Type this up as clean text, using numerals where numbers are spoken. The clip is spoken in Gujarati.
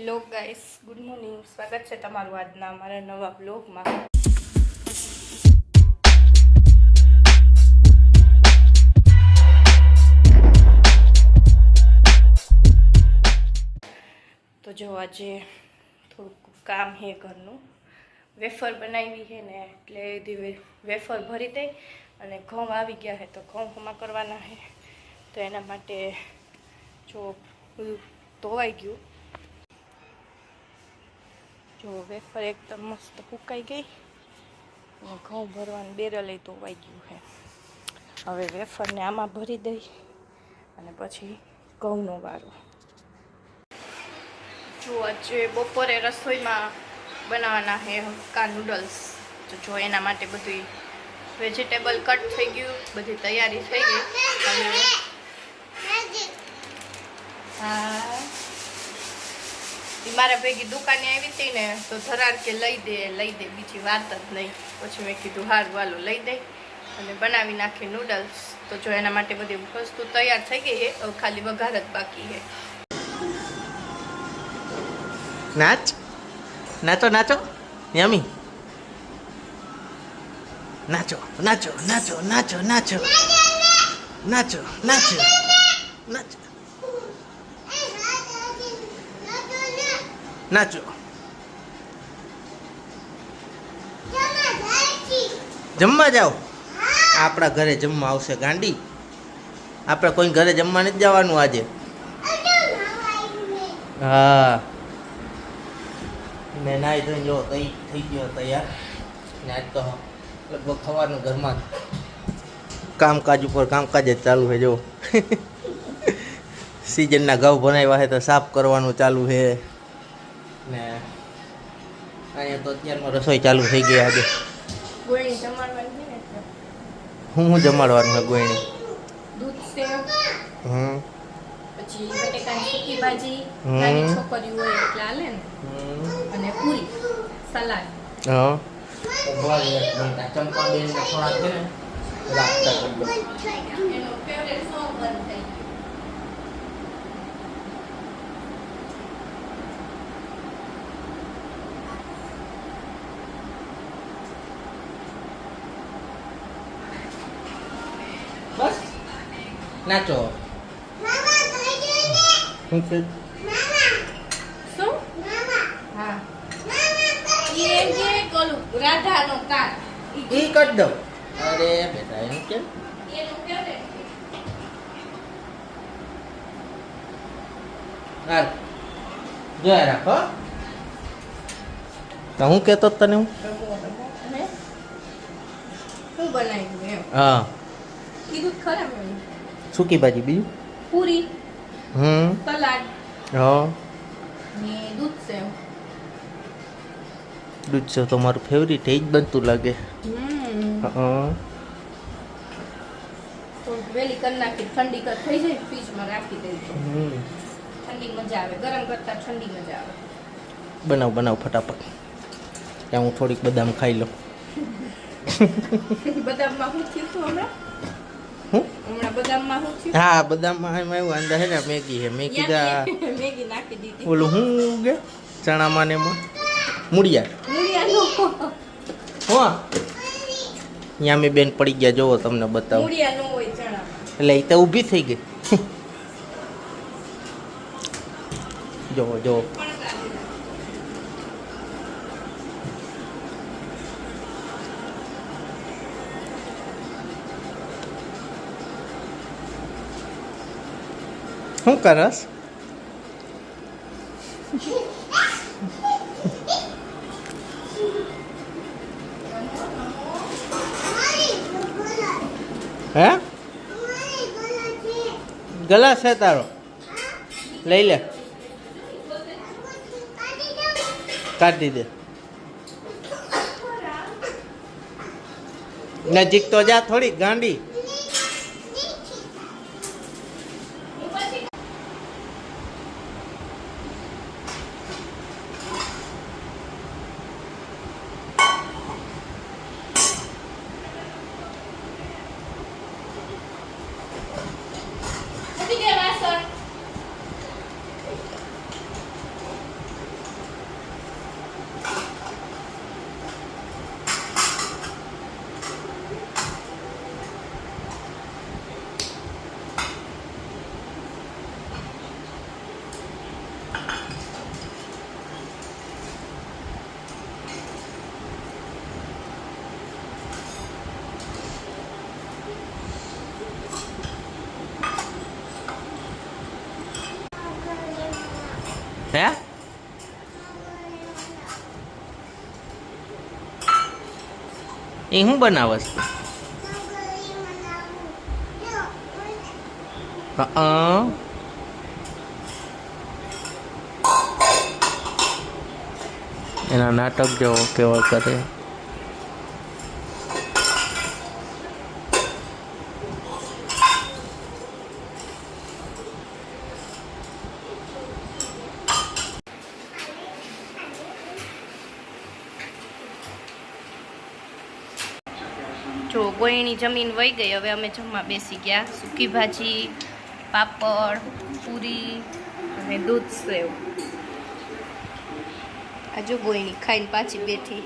Hello guys, good morning. સ્વાગત છે તમારું આજના અમારા નવા બ્લોગમાં. તો જો આજે થોડુંક કામ હે ઘરનું. વેફર બનાવી છે ને એટલે વેફર ભરી દઈ અને ઘઉં આવી ગયા છે તો ઘઉં હમા કરવાના છે. તો એના માટે જો બધું ધોવાઈ ગયું. જો વેફર એકદમ મસ્ત ફૂંકાઈ ગઈ અને ઘઉં ભરવાનું બેરલ ધોવાઈ ગયું છે. હવે વેફરને આમાં ભરી દઈ અને પછી ઘઉંનો વારો. જો આજે બપોરે રસોઈમાં બનાવવાના છે હક્કા નૂડલ્સ. તો જો એના માટે બધું વેજીટેબલ કટ થઈ ગયું, બધી તૈયારી થઈ ગઈ. હા, મારા ભેગી દુકાને આવી હતી ને તો ધરાર કે લઈ દે બીજી વાત જ નહીં. પછી મેં કીધું હારું વાલો લઈ દે અને બનાવી નાખી નૂડલ્સ. તો જો એના માટે બધી વસ્તુ તૈયાર થઈ ગઈ છે, હવે ખાલી વઘાર જ બાકી છે. નાચ નાચો નાચો યમી નાચો નાચો નાચો નાચો નાચો નાચો નાચો નાચો નાચો. જમવા જાઓ? આપણા ઘરે જમવા આવશે ગાંડી. આપણે કોઈ ઘરે જમવા નથી જવાનું આજે. હા, મેં નાઈ ધોઈને જો થઈ ગયો તૈયાર. ને આજ તો લગભગ સવારનું ઘરમાં કામકાજ ઉપર કામકાજ જ ચાલુ છે. જો સિઝનના ઘઉં બનાવ્યા છે તો સાફ કરવાનું ચાલુ છે. ને અહીંયા તો અત્યારમાં રસોઈ ચાલુ થઈ ગઈ. આજે હું જમાડવાનું છે ગોયણી? દૂધ સેવ, પછી બટેકાની સૂકી ભાજી, હમ. નાની છોકરી હોય એટલે હાલે ને, અને પૂરી, સલાડ. હા, ચંપાબેન ને થોડા છે ને રાખતા કરી દો. એનો ફેવરેટ સોંગ બંધ થઈ ગયું. બસ નાચો. શું છે? શું? હા, એ જે કોલું રાધાનો કાન ઈ કટ દો. અરે બેટા એમ કેમ? એનો ફેવરેટ. હાલ જોયા રાખો. તો હું કહેતો તને હું શું બનાવ્યું એમ હા કીધું ખરા મેં. સૂકી ભાજી બીજું પૂરી, સલાડ હા. ને દૂધ સેવ. દૂધ છે તો મારું ફેવરિટ એ જ બનતું લાગે. હા, થોડુંક વહેલી કરી નાખી ઠંડી થઈ જાય ફ્રીજમાં રાખી દેજો. ઠંડી મજા આવે, ગરમ કરતા ઠંડી મજા આવે. બનાવ બનાવ ફટાફટ. ત્યાં હું થોડીક બદામ ખાઈ લઉં. બદામમાં શું થયું હતું હમણાં? હું હમણાં બદામમાં શું થયું? હા, બદામમાં એવું અંદર છે ને મેગી છે. મેં કીધા મેગી નાખી દીધી. ઓલું હું કે ચણામાં ને એમાં મૂળિયા મૂળિયાનો હો અહીંયા મેં બેન પડી ગયા. જોવો તમને બતાવો. મૂળિયા નો હોય ચણામાં. એટલે એ તો ઊભી થઈ ગઈ. જોવો જોવો. શું કરસ? હે ગલાસ છે તારો? લઈ લે, કાઢી દે. નજીક તો જા થોડી ગાંડી. હે એ શું બનાવસ એના નાટક જેવો કેવા કરે જો ગોયણી જમીન વહી ગઈ. હવે અમે જમવા બેસી ગયા. સૂકી ભાજી, પાપડ, પૂરી અને દૂધ સેવ. આ જો ગોયણી ખાઈને પાછી બેઠી.